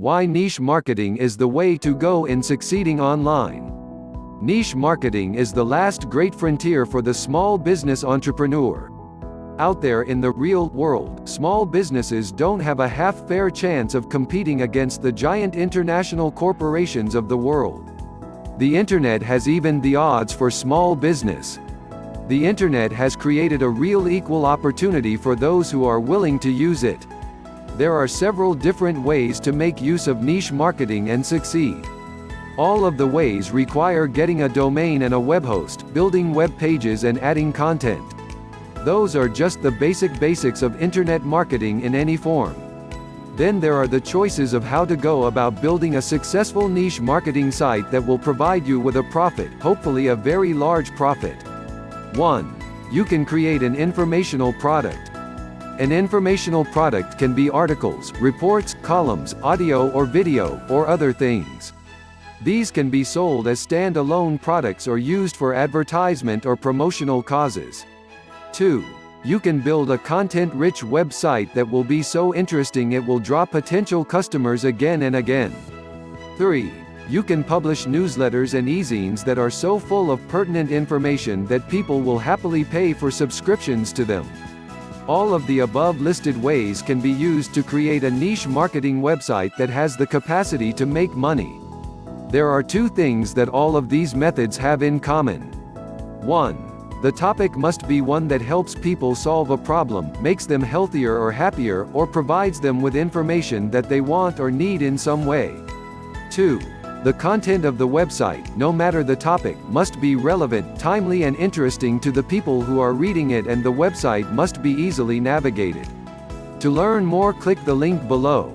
Why niche marketing is the way to go in succeeding online. Niche marketing is the last great frontier for the small business entrepreneur. Out there in the real world, small businesses don't have a half-fair chance of competing against the giant international corporations of the world. The internet has evened the odds for small business. The internet has created a real equal opportunity for those who are willing to use it. There are several different ways to make use of niche marketing and succeed. All of the ways require getting a domain and a web host, building web pages and adding content. Those are just the basics of internet marketing in any form. Then there are the choices of how to go about building a successful niche marketing site that will provide you with a profit, hopefully a very large profit. 1. You can create an informational product. An informational product can be articles, reports, columns, audio or video, or other things. These can be sold as stand-alone products or used for advertisement or promotional causes. 2. You can build a content-rich website that will be so interesting it will draw potential customers again and again. 3. You can publish newsletters and e-zines that are so full of pertinent information that people will happily pay for subscriptions to them. All of the above listed ways can be used to create a niche marketing website that has the capacity to make money. There are two things that all of these methods have in common. 1. The topic must be one that helps people solve a problem, makes them healthier or happier, or provides them with information that they want or need in some way. 2. The content of the website, no matter the topic, must be relevant, timely and interesting to the people who are reading it, and the website must be easily navigated. To learn more, click the link below.